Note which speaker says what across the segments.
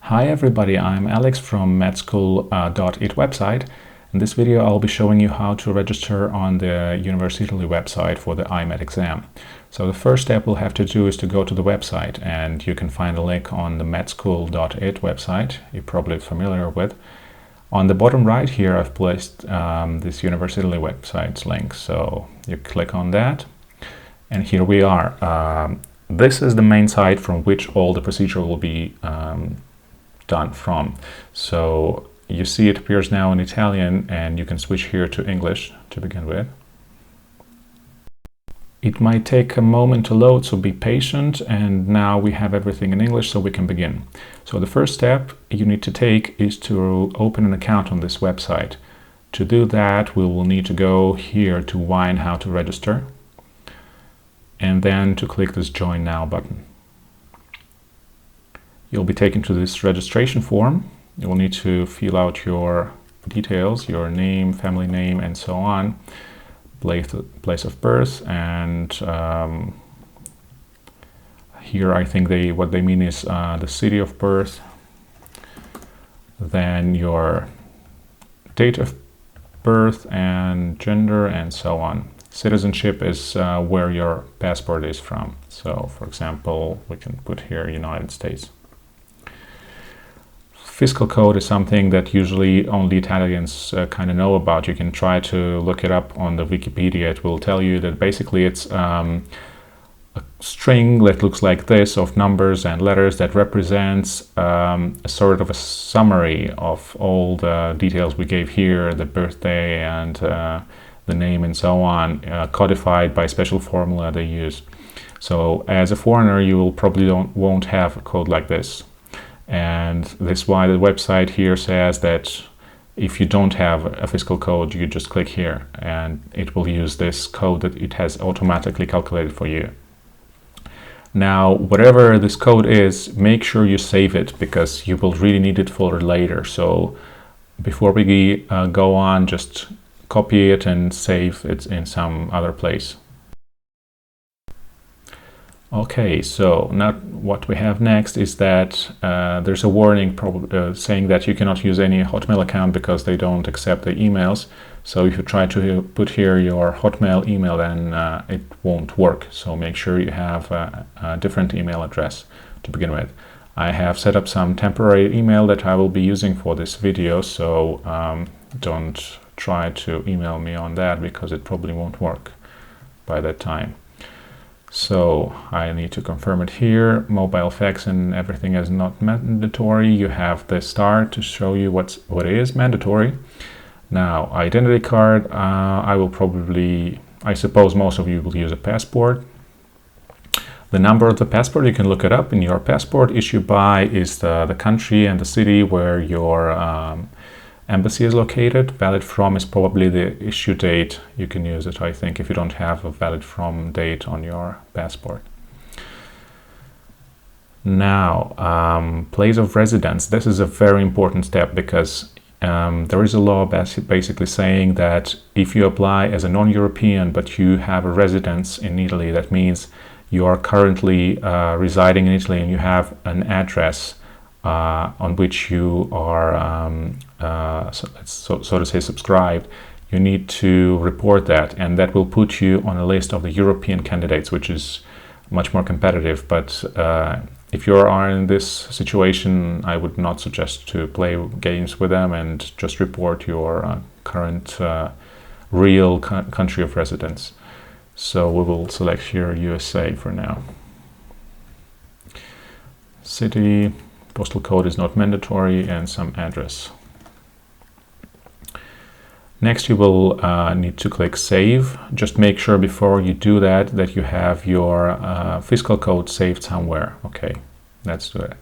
Speaker 1: Hi everybody, I'm Alex from medschool.it website. In this video I'll be showing you how to register on the Universitaly website for the IMAT exam. So the first step we'll have to do is to go to the website, and you can find a link on the medschool.it website you're probably familiar with. On the bottom right here I've placed this Universitaly website's link, so you click on that and here we are. This is the main site from which all the procedure will be done from. So you see it appears now in Italian, and you can switch here to English to begin with. It might take a moment to load, so be patient, and now we have everything in English, so we can begin. So the first step you need to take is to open an account on this website. To do that, we will need to go here to Why and How to Register, and then to click this Join Now button. You'll be taken to this registration form. You'll need to fill out your details, your name, family name, and so on, place of birth, and here I think what they mean is the city of birth, then your date of birth and gender, and so on. Citizenship is where your passport is from. So, for example, we can put here United States. Fiscal code is something that usually only Italians kind of know about. You can try to look it up on the Wikipedia. It will tell you that basically it's a string that looks like this of numbers and letters that represents a sort of a summary of all the details we gave here, the birthday and the name and so on, codified by a special formula they use. So as a foreigner, you will probably won't have a code like this. And this is why the website here says that if you don't have a fiscal code, you just click here and it will use this code that it has automatically calculated for you. Now, whatever this code is, make sure you save it, because you will really need it for later. So before we go on, just copy it and save it in some other place. Okay, so now what we have next is that there's a warning saying that you cannot use any Hotmail account because they don't accept the emails. So if you try to put here your Hotmail email, then it won't work. So make sure you have a different email address to begin with. I have set up some temporary email that I will be using for this video, so don't try to email me on that because it probably won't work by that time. So I need to confirm it here. Mobile fax and everything is not mandatory. You have the star to show you what is mandatory. Now, identity card, I suppose most of you will use a passport. The number of the passport, you can look it up in your passport. Issue by is the country and the city where your embassy is located. Valid from is probably the issue date. You can use it, I think, if you don't have a valid from date on your passport. Now, place of residence. This is a very important step, because there is a law basically saying that if you apply as a non-European but you have a residence in Italy, that means you are currently residing in Italy and you have an address on which you are, so to say, subscribed, you need to report that, and that will put you on a list of the European candidates, which is much more competitive. But if you are in this situation, I would not suggest to play games with them and just report your current real country of residence. So we will select here USA for now. City. Postal code is not mandatory, and some address. Next, you will need to click Save. Just make sure before you do that you have your fiscal code saved somewhere. Okay, let's do it.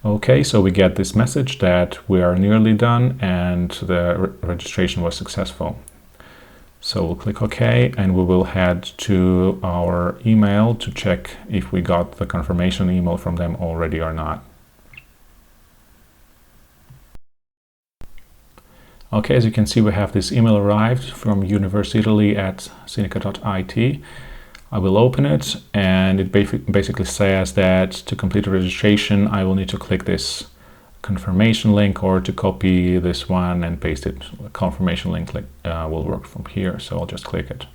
Speaker 1: Okay, so we get this message that we are nearly done and the registration was successful. So we'll click OK, and we will head to our email to check if we got the confirmation email from them already or not. Okay, as you can see, we have this email arrived from Universitaly at Seneca.it. I will open it, and it basically says that to complete the registration I will need to click this confirmation link, or to copy this one and paste it. A confirmation link will work from here, so I'll just click it.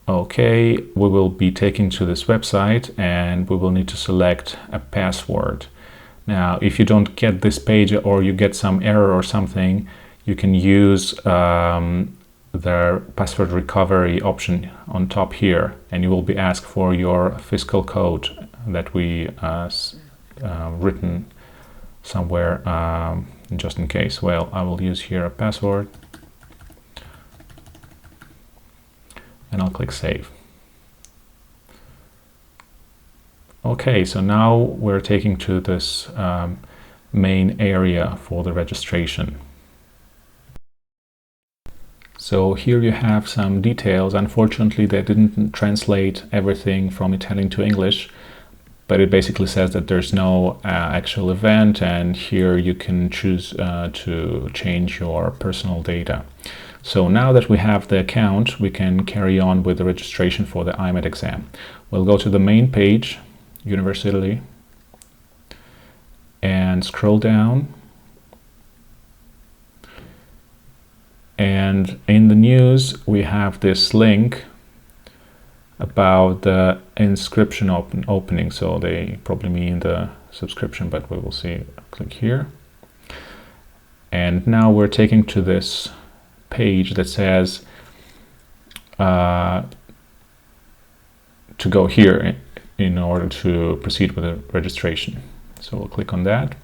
Speaker 1: Okay, we will be taken to this website and we will need to select a password. Now, if you don't get this page or you get some error or something, you can use the password recovery option on top here, and you will be asked for your fiscal code that we written somewhere just in case. Well, I will use here a password, and I'll click save. Okay, so now we're taken to this main area for the registration. So here you have some details. Unfortunately, they didn't translate everything from Italian to English, but it basically says that there's no actual event, and here you can choose to change your personal data. So now that we have the account, we can carry on with the registration for the IMAT exam. We'll go to the main page, Universitaly, and scroll down. And in the news, we have this link about the inscription opening. So they probably mean the subscription, but we will see. Click here. And now we're taken to this page that says to go here in order to proceed with the registration. So we'll click on that.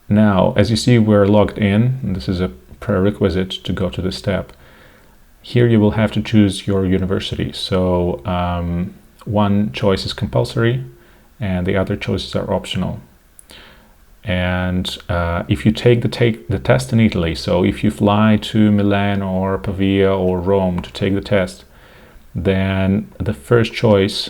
Speaker 1: Now, as you see, we're logged in, and this is a prerequisite to go to this step. Here you will have to choose your university. So one choice is compulsory and the other choices are optional. And if you take the test in Italy, so if you fly to Milan or Pavia or Rome to take the test, then the first choice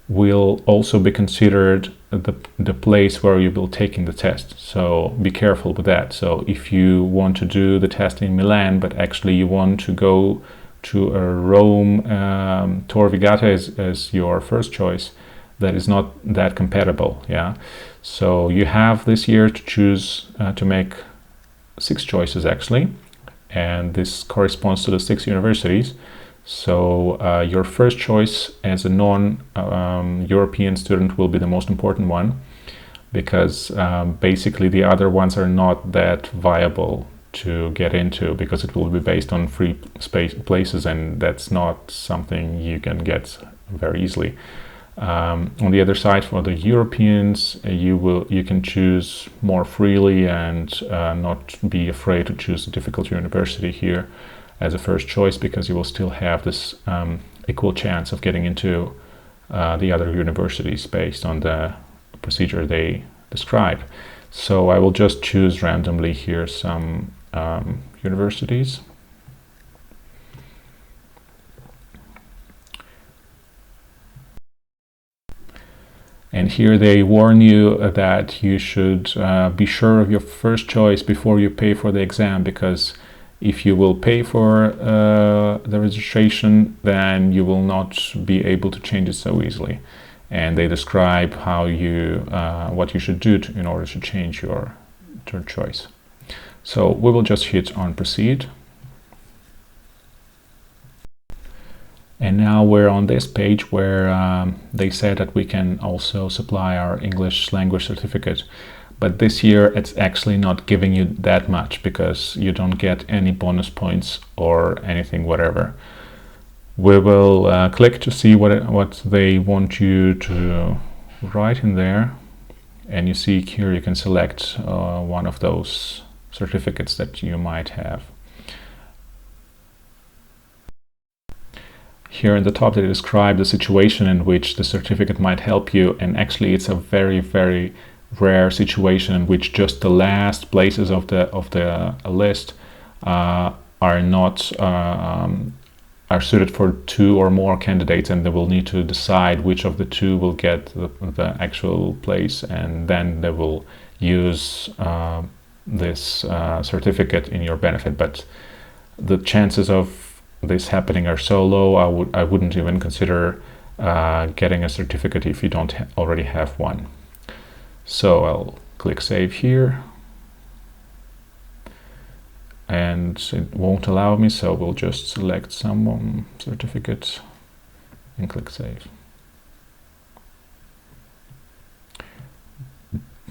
Speaker 1: will also be considered the place where you will taking the test. So be careful with that. So if you want to do the test in Milan, but actually you want to go to a Rome Tor Vergata as your first choice, that is not that compatible. Yeah. So you have this year to choose to make 6 choices actually, and this corresponds to the 6 universities. So your first choice as a non-European student will be the most important one, because basically the other ones are not that viable to get into, because it will be based on free places, and that's not something you can get very easily. On the other side, for the Europeans, you can choose more freely and not be afraid to choose a difficult university here as a first choice, because you will still have this equal chance of getting into the other universities based on the procedure they describe. So I will just choose randomly here some universities. And here they warn you that you should be sure of your first choice before you pay for the exam, because if you will pay for the registration, then you will not be able to change it so easily. And they describe how what you should do in order to change your choice. So we will just hit on proceed. And now we're on this page where they said that we can also supply our English language certificate. But this year it's actually not giving you that much, because you don't get any bonus points or anything, whatever. We will click to see what they want you to write in there. And you see here you can select one of those certificates that you might have. Here in the top they describe the situation in which the certificate might help you, and actually it's a very, very rare situation in which just the last places of the list are not are suited for 2 or more candidates, and they will need to decide which of the 2 will get the actual place, and then they will use this certificate in your benefit. But the chances of this happening are so low, I wouldn't even consider getting a certificate if you don't already have one. So I'll click save here, and it won't allow me, so we'll just select some certificate and click save.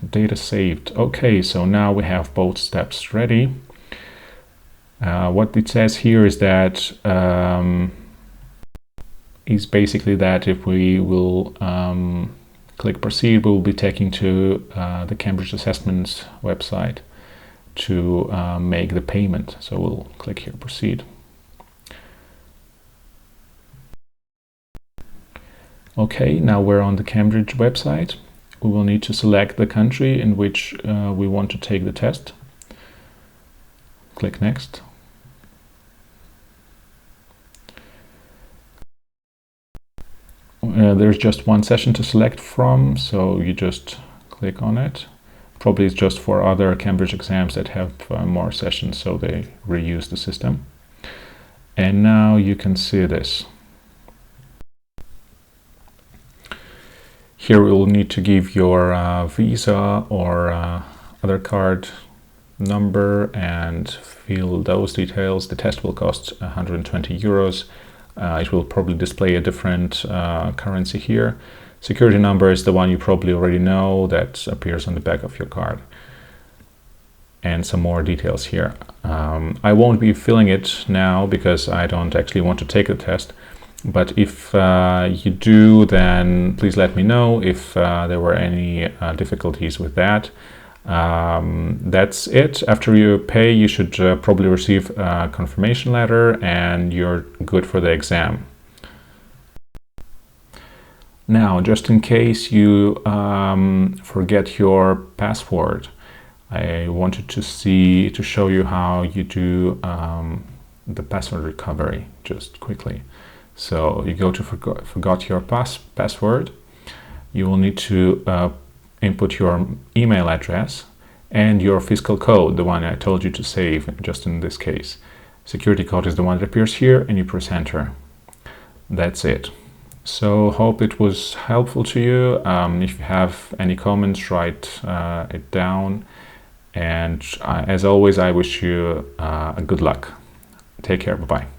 Speaker 1: Data saved. Okay, so now we have both steps ready. What it says here is that is basically that if we will click proceed, we will be taken to the Cambridge Assessments website to make the payment. So we'll click here proceed. Okay, now we're on the Cambridge website. We will need to select the country in which we want to take the test. Click next. There's just one session to select from, so you just click on it. Probably it's just for other Cambridge exams that have more sessions, so they reuse the system. And now you can see this. Here we will need to give your visa or other card number and fill those details. The test will cost 120 euros. It will probably display a different currency here. Security number is the one you probably already know that appears on the back of your card. And some more details here. I won't be filling it now because I don't actually want to take the test. But if you do, then please let me know if there were any difficulties with that. That's it. After you pay, you should probably receive a confirmation letter and you're good for the exam. Now, just in case you forget your password, I wanted to show you how you do the password recovery just quickly. So you go to forgot your password. You will need to input your email address and your fiscal code, the one I told you to save just in this case. Security code is the one that appears here, and you press enter. That's it. So hope it was helpful to you. If you have any comments, write it down. And as always, I wish you good luck. Take care. Bye-bye.